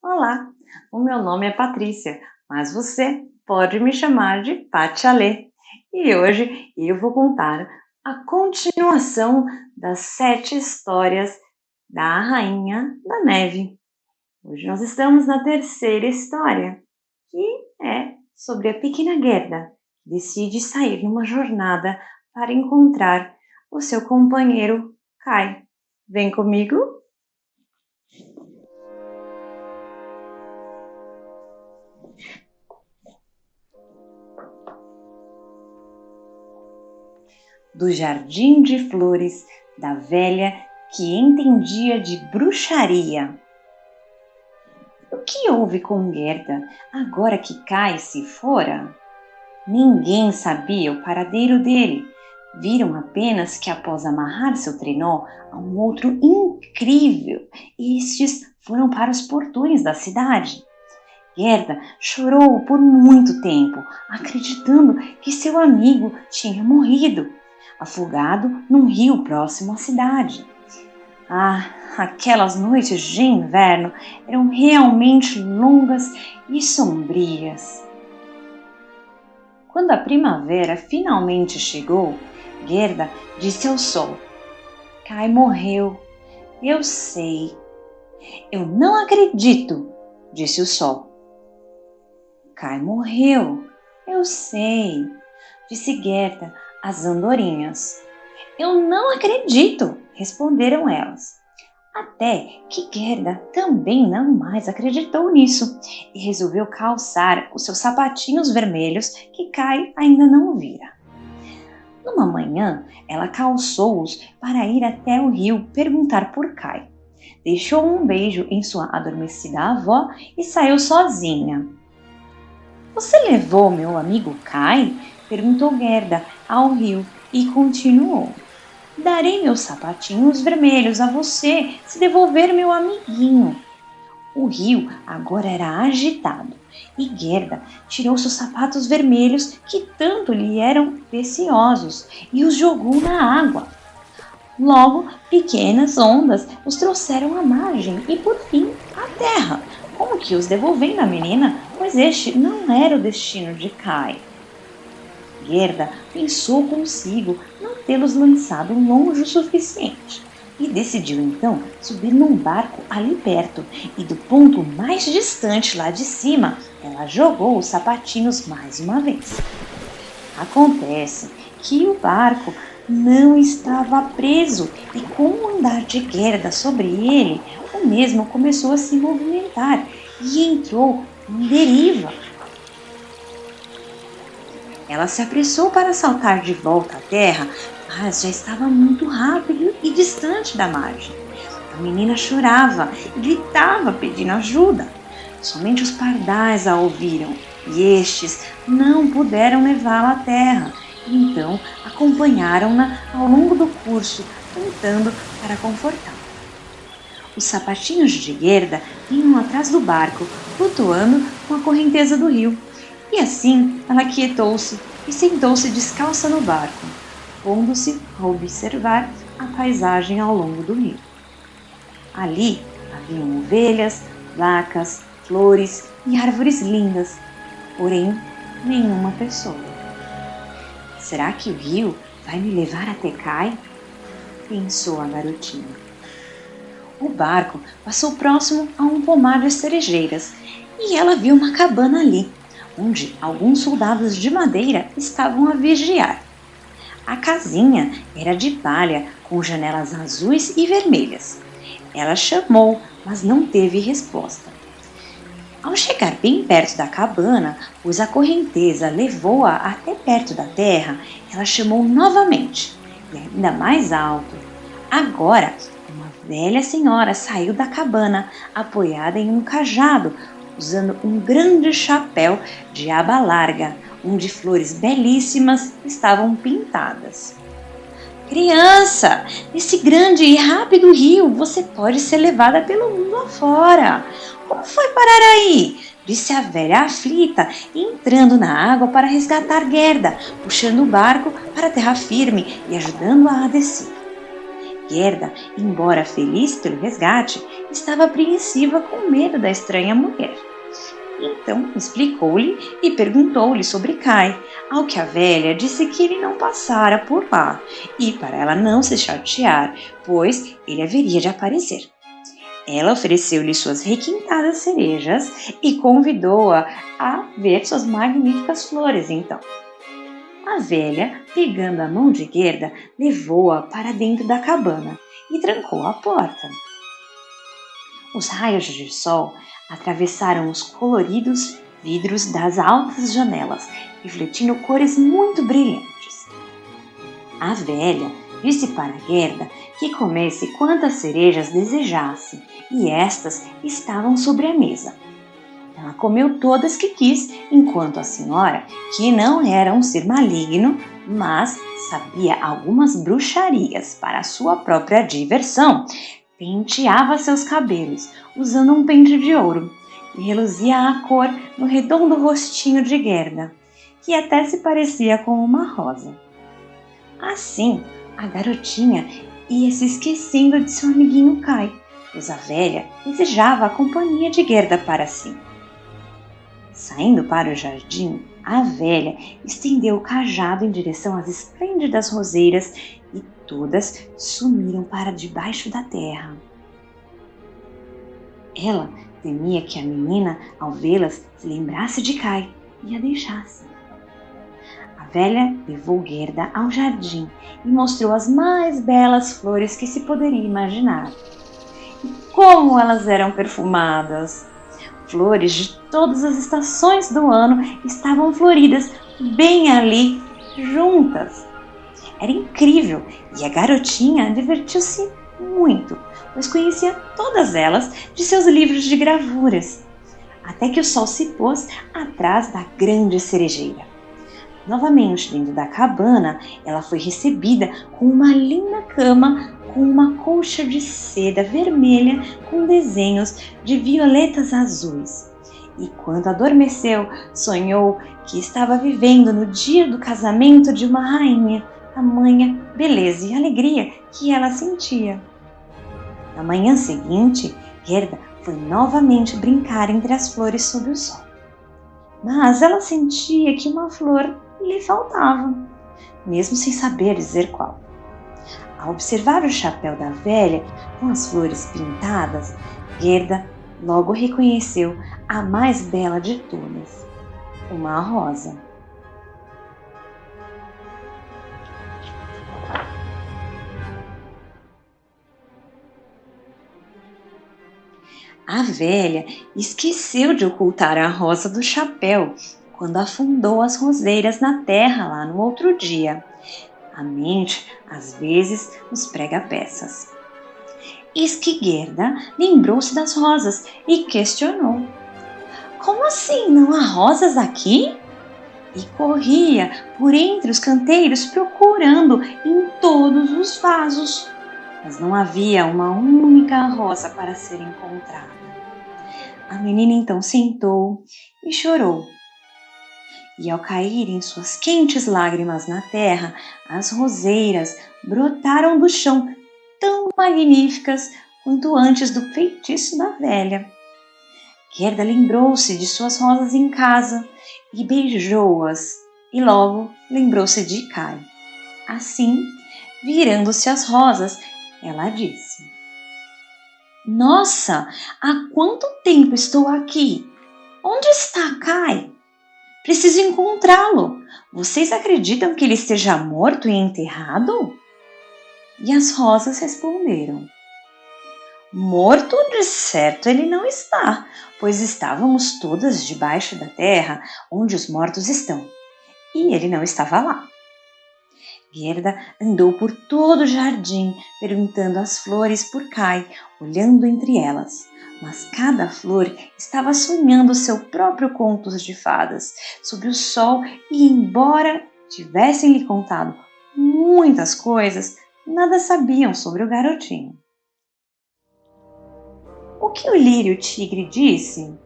Olá, o meu nome é Patrícia, mas você pode me chamar de Pati Alê. E hoje eu vou contar a continuação das 7 histórias da Rainha da Neve. Hoje nós estamos na terceira história, que é sobre a pequena Gerda, que decide sair numa jornada para encontrar o seu companheiro Kai. Vem comigo? Do jardim de flores da velha que entendia de bruxaria. O que houve com Gerda agora que Kai se fora? Ninguém sabia o paradeiro dele. Viram apenas que após amarrar seu trenó a um outro incrível, estes foram para os portões da cidade. Gerda chorou por muito tempo, acreditando que seu amigo tinha morrido, afogado num rio próximo à cidade. Ah, aquelas noites de inverno eram realmente longas e sombrias. Quando a primavera finalmente chegou, Gerda disse ao sol: Kai morreu. Eu sei. Eu não acredito, disse o sol. Kai morreu. Eu sei, disse Gerda às andorinhas. Eu não acredito, responderam elas. Até que Gerda também não mais acreditou nisso e resolveu calçar os seus sapatinhos vermelhos que Kai ainda não vira. Numa manhã, ela calçou-os para ir até o rio perguntar por Kai. Deixou um beijo em sua adormecida avó e saiu sozinha. Você levou meu amigo Kai? Perguntou Gerda ao rio e continuou. Darei meus sapatinhos vermelhos a você se devolver meu amiguinho. O rio agora era agitado e Gerda tirou seus sapatos vermelhos que tanto lhe eram preciosos e os jogou na água. Logo, pequenas ondas os trouxeram à margem e, por fim, à terra, como que os devolvendo à menina, pois este não era o destino de Kai. Gerda pensou consigo não tê-los lançado longe o suficiente e decidiu então subir num barco ali perto e do ponto mais distante lá de cima ela jogou os sapatinhos mais uma vez. Acontece que o barco não estava preso e com o andar de Gerda sobre ele, o mesmo começou a se movimentar e entrou em deriva. Ela se apressou para saltar de volta à terra, mas já estava muito rápido e distante da margem. A menina chorava e gritava pedindo ajuda. Somente os pardais a ouviram e estes não puderam levá-la à terra. Então acompanharam-na ao longo do curso, cantando para confortá-la. Os sapatinhos de Gerda vinham atrás do barco, flutuando com a correnteza do rio. E assim ela quietou-se e sentou-se descalça no barco, pondo-se a observar a paisagem ao longo do rio. Ali haviam ovelhas, vacas, flores e árvores lindas, porém nenhuma pessoa. Será que o rio vai me levar até Kai? Pensou a garotinha. O barco passou próximo a um pomar de cerejeiras e ela viu uma cabana ali, onde alguns soldados de madeira estavam a vigiar. A casinha era de palha, com janelas azuis e vermelhas. Ela chamou, mas não teve resposta. Ao chegar bem perto da cabana, pois a correnteza levou-a até perto da terra, ela chamou novamente, e ainda mais alto. Agora, uma velha senhora saiu da cabana, apoiada em um cajado, usando um grande chapéu de aba larga, onde flores belíssimas estavam pintadas. Criança, nesse grande e rápido rio você pode ser levada pelo mundo afora. Como foi parar aí? Disse a velha aflita, entrando na água para resgatar Gerda, puxando o barco para a terra firme e ajudando-a a descer. Gerda, embora feliz pelo resgate, estava apreensiva com medo da estranha mulher. Então explicou-lhe e perguntou-lhe sobre Kai, ao que a velha disse que ele não passara por lá e para ela não se chatear, pois ele haveria de aparecer. Ela ofereceu-lhe suas requintadas cerejas e convidou-a a ver suas magníficas flores então. A velha, pegando a mão de Gerda, levou-a para dentro da cabana e trancou a porta. Os raios de sol atravessaram os coloridos vidros das altas janelas, refletindo cores muito brilhantes. A velha disse para Gerda que comesse quantas cerejas desejasse, e estas estavam sobre a mesa. Ela comeu todas que quis, enquanto a senhora, que não era um ser maligno, mas sabia algumas bruxarias para sua própria diversão, penteava seus cabelos, usando um pente de ouro, e reluzia a cor no redondo rostinho de Gerda, que até se parecia com uma rosa. Assim, a garotinha ia se esquecendo de seu amiguinho Kai, pois a velha desejava a companhia de Gerda para si. Saindo para o jardim, a velha estendeu o cajado em direção às esplêndidas roseiras e todas sumiram para debaixo da terra. Ela temia que a menina, ao vê-las, se lembrasse de Kai e a deixasse. A velha levou Gerda ao jardim e mostrou as mais belas flores que se poderia imaginar. E como elas eram perfumadas! Flores de todas as estações do ano estavam floridas bem ali, juntas. Era incrível e a garotinha divertiu-se muito, pois conhecia todas elas de seus livros de gravuras, até que o sol se pôs atrás da grande cerejeira. Novamente dentro da cabana, ela foi recebida com uma linda cama com uma colcha de seda vermelha com desenhos de violetas azuis. E quando adormeceu, sonhou que estava vivendo no dia do casamento de uma rainha, tamanha beleza e alegria que ela sentia. Na manhã seguinte, Gerda foi novamente brincar entre as flores sob o sol. Mas ela sentia que uma flor lhe faltava, mesmo sem saber dizer qual. Ao observar o chapéu da velha com as flores pintadas, Gerda logo reconheceu a mais bela de todas, uma rosa. A velha esqueceu de ocultar a rosa do chapéu quando afundou as roseiras na terra lá no outro dia. A mente, às vezes, nos prega peças. Eis que Gerda lembrou-se das rosas e questionou: como assim, não há rosas aqui? E corria por entre os canteiros procurando em todos os vasos, mas não havia uma única rosa para ser encontrada. A menina então sentou e chorou. E ao caírem suas quentes lágrimas na terra, as roseiras brotaram do chão tão magníficas quanto antes do feitiço da velha. Gerda lembrou-se de suas rosas em casa e beijou-as, e logo lembrou-se de Kai. Assim, virando-se às rosas, ela disse: nossa, há quanto tempo estou aqui? Onde está Kai? Preciso encontrá-lo. Vocês acreditam que ele esteja morto e enterrado? E as rosas responderam: morto, de certo ele não está, pois estávamos todas debaixo da terra, onde os mortos estão, e ele não estava lá. Gerda andou por todo o jardim, perguntando às flores por Kai, olhando entre elas. Mas cada flor estava sonhando seu próprio conto de fadas sob o sol e, embora tivessem lhe contado muitas coisas, nada sabiam sobre o garotinho. O que o lírio tigre disse?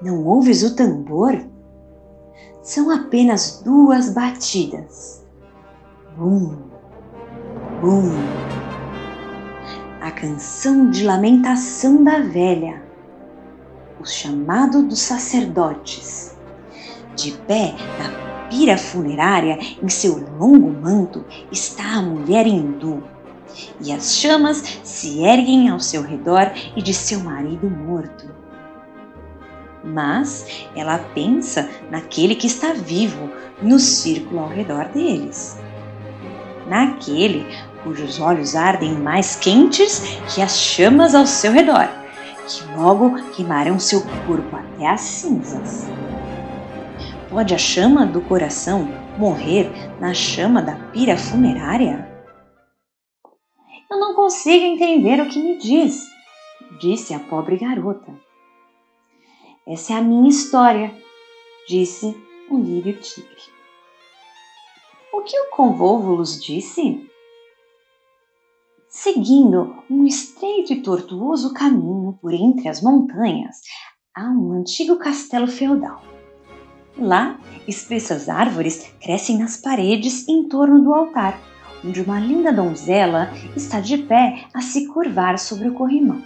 Não ouves o tambor? São apenas 2 batidas. Bum! Bum! A canção de lamentação da velha, o chamado dos sacerdotes. De pé na pira funerária, em seu longo manto, está a mulher hindu, e as chamas se erguem ao seu redor e de seu marido morto. Mas ela pensa naquele que está vivo, no círculo ao redor deles. Naquele cujos olhos ardem mais quentes que as chamas ao seu redor, que logo queimarão seu corpo até as cinzas. Pode a chama do coração morrer na chama da pira funerária? Eu não consigo entender o que me diz, disse a pobre garota. Essa é a minha história, disse o lírio-tigre. O que o convólvulus disse? Seguindo um estreito e tortuoso caminho por entre as montanhas, há um antigo castelo feudal. Lá, espessas árvores crescem nas paredes em torno do altar, onde uma linda donzela está de pé a se curvar sobre o corrimão.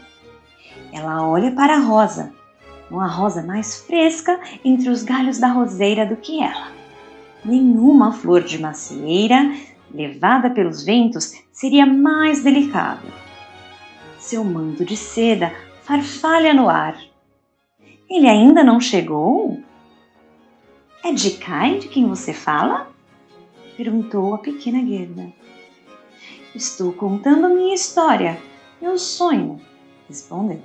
Ela olha para a rosa, uma rosa mais fresca entre os galhos da roseira do que ela. Nenhuma flor de macieira, levada pelos ventos, seria mais delicada. Seu manto de seda farfalha no ar. Ele ainda não chegou? É de Kai de quem você fala? Perguntou a pequena Gerda. Estou contando minha história, meu sonho, respondeu.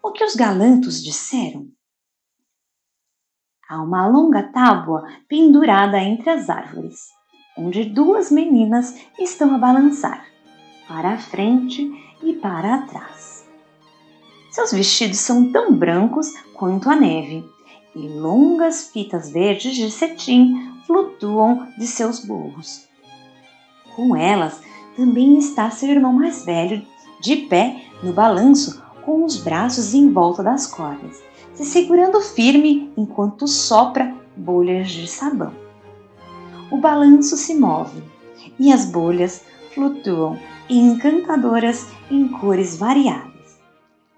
O que os galantos disseram? Há uma longa tábua pendurada entre as árvores, onde duas meninas estão a balançar, para a frente e para atrás. Seus vestidos são tão brancos quanto a neve, e longas fitas verdes de cetim flutuam de seus gorros. Com elas também está seu irmão mais velho, de pé no balanço, com os braços em volta das cordas, se segurando firme enquanto sopra bolhas de sabão. O balanço se move e as bolhas flutuam encantadoras em cores variadas.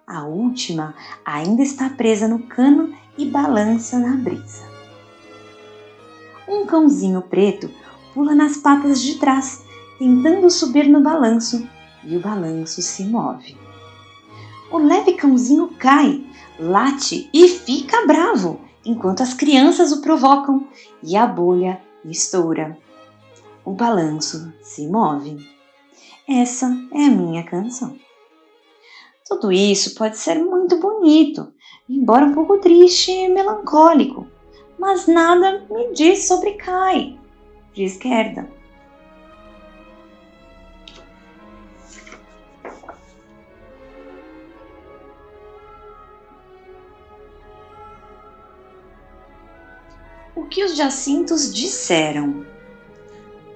A última ainda está presa no cano e balança na brisa. Um cãozinho preto pula nas patas de trás, tentando subir no balanço, e o balanço se move. O leve cãozinho cai, late e fica bravo, enquanto as crianças o provocam e a bolha estoura. O balanço se move. Essa é a minha canção. Tudo isso pode ser muito bonito, embora um pouco triste e melancólico, mas nada me diz sobre Kai, diz Gerda. O que os jacintos disseram?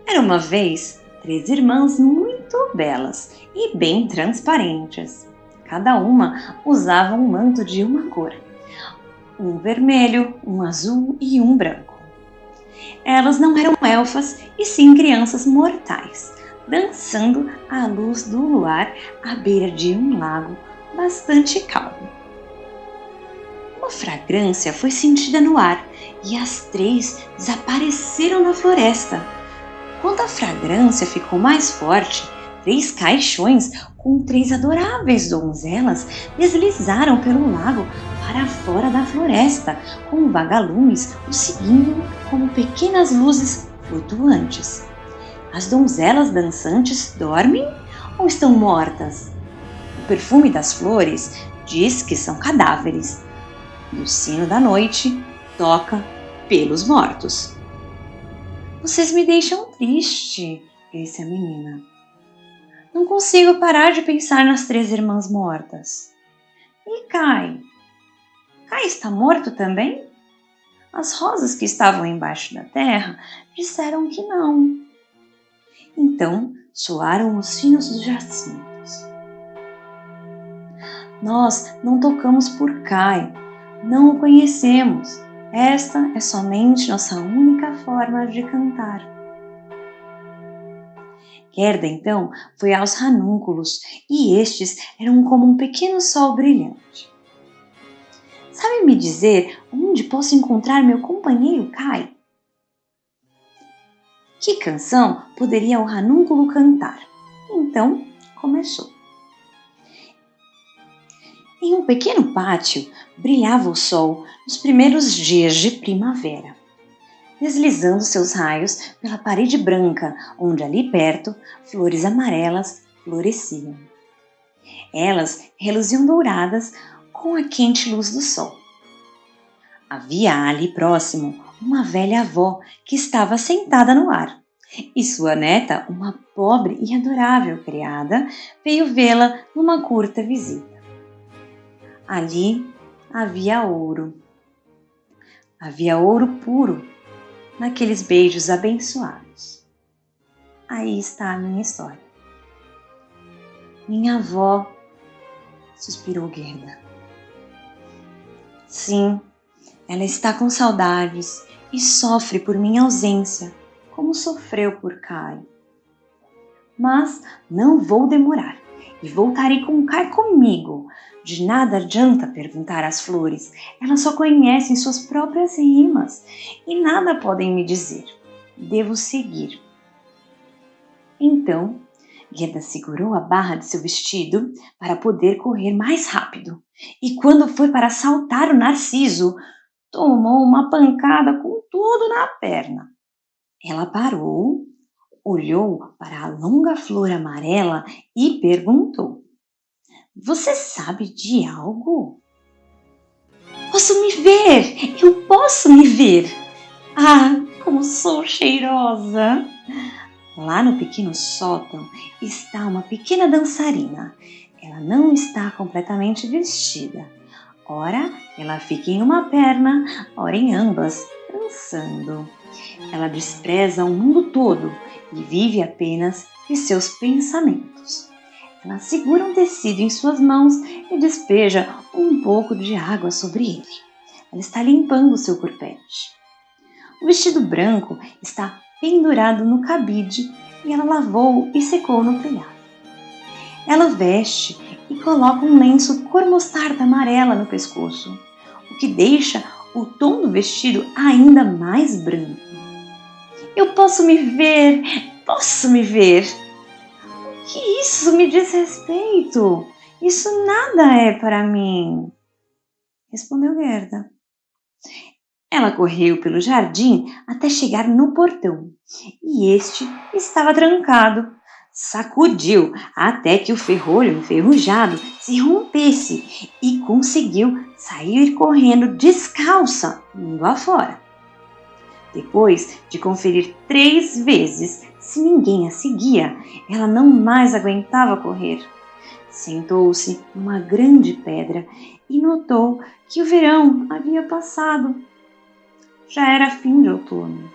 Era uma vez 3 irmãs muito belas e bem transparentes. Cada uma usava um manto de uma cor, um vermelho, um azul e um branco. Elas não eram elfas e sim crianças mortais, dançando à luz do luar à beira de um lago bastante calmo. Uma fragrância foi sentida no ar e as 3 desapareceram na floresta. Quando a fragrância ficou mais forte, 3 caixões com 3 adoráveis donzelas deslizaram pelo lago para fora da floresta, com vagalumes os seguindo como pequenas luzes flutuantes. As donzelas dançantes dormem ou estão mortas? O perfume das flores diz que são cadáveres, e o sino da noite toca pelos mortos. Vocês me deixam triste, disse a menina. Não consigo parar de pensar nas 3 irmãs mortas. E Kai? Kai está morto também? As rosas que estavam embaixo da terra disseram que não. Então soaram os sinos dos jacintos. Nós não tocamos por Kai, não o conhecemos. Esta é somente nossa única forma de cantar. Gerda, então, foi aos ranúnculos, e estes eram como um pequeno sol brilhante. Sabe me dizer onde posso encontrar meu companheiro Kai? Que canção poderia o ranúnculo cantar? Então, começou. Em um pequeno pátio brilhava o sol nos primeiros dias de primavera, deslizando seus raios pela parede branca, onde ali perto flores amarelas floresciam. Elas reluziam douradas com a quente luz do sol. Havia ali próximo uma velha avó que estava sentada no ar, e sua neta, uma pobre e adorável criada, veio vê-la numa curta visita. Ali havia ouro puro naqueles beijos abençoados. Aí está a minha história. Minha avó, suspirou Gerda. Sim, ela está com saudades e sofre por minha ausência, como sofreu por Kai. Mas não vou demorar e voltarei com Kai comigo. De nada adianta perguntar às flores, elas só conhecem suas próprias rimas e nada podem me dizer. Devo seguir. Então, Gerda segurou a barra de seu vestido para poder correr mais rápido. E quando foi para saltar o narciso, tomou uma pancada com tudo na perna. Ela parou, olhou para a longa flor amarela e perguntou: Você sabe de algo? Posso me ver! Eu posso me ver! Ah, como sou cheirosa! Lá no pequeno sótão está uma pequena dançarina. Ela não está completamente vestida. Ora, ela fica em uma perna, ora em ambas, dançando. Ela despreza o mundo todo e vive apenas de seus pensamentos. Ela segura um tecido em suas mãos e despeja um pouco de água sobre ele. Ela está limpando seu corpete. O vestido branco está pendurado no cabide e ela lavou e secou no telhado. Ela veste e coloca um lenço cor mostarda amarela no pescoço, o que deixa o tom do vestido ainda mais branco. Eu posso me ver, posso me ver. O que isso me diz respeito? Isso nada é para mim, respondeu Gerda. Ela correu pelo jardim até chegar no portão, e este estava trancado. Sacudiu até que o ferrolho enferrujado se rompesse e conseguiu sair correndo descalça, mundo afora. Depois de conferir 3 vezes se ninguém a seguia, ela não mais aguentava correr. Sentou-se numa grande pedra e notou que o verão havia passado. Já era fim de outono.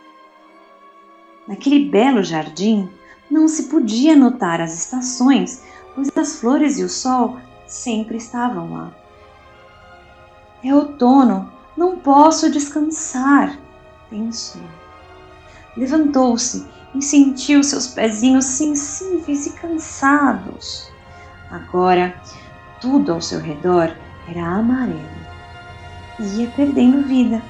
Naquele belo jardim não se podia notar as estações, pois as flores e o sol sempre estavam lá. É outono, não posso descansar, pensou. Levantou-se e sentiu seus pezinhos sensíveis e cansados. Agora, tudo ao seu redor era amarelo. Ia perdendo vida,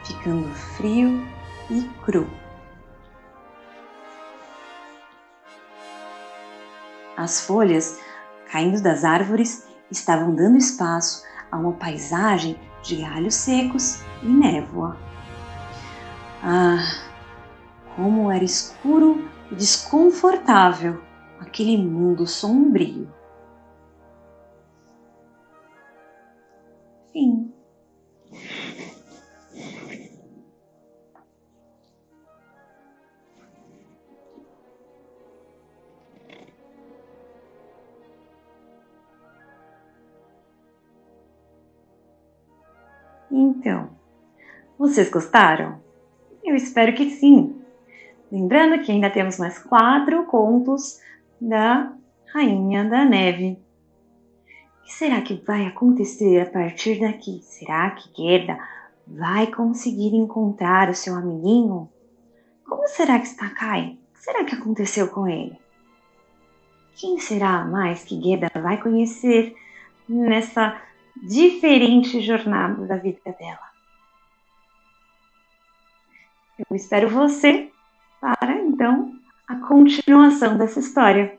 ficando frio e cru. As folhas, caindo das árvores, estavam dando espaço a uma paisagem de galhos secos e névoa. Ah, como era escuro e desconfortável aquele mundo sombrio. Fim. Então, vocês gostaram? Eu espero que sim. Lembrando que ainda temos mais 4 contos da Rainha da Neve. O que será que vai acontecer a partir daqui? Será que Gerda vai conseguir encontrar o seu amiguinho? Como será que está Kai? O que será que aconteceu com ele? Quem será mais que Gueda vai conhecer nessa diferente jornada da vida dela? Eu espero você para, então, a continuação dessa história.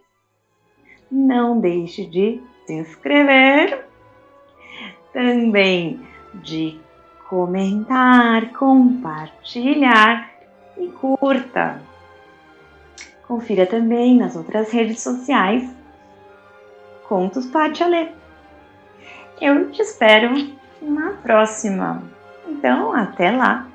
Não deixe de se inscrever, também de comentar, compartilhar e curta. Confira também nas outras redes sociais Contos Pátia Lê. Eu te espero na próxima. Então, até lá!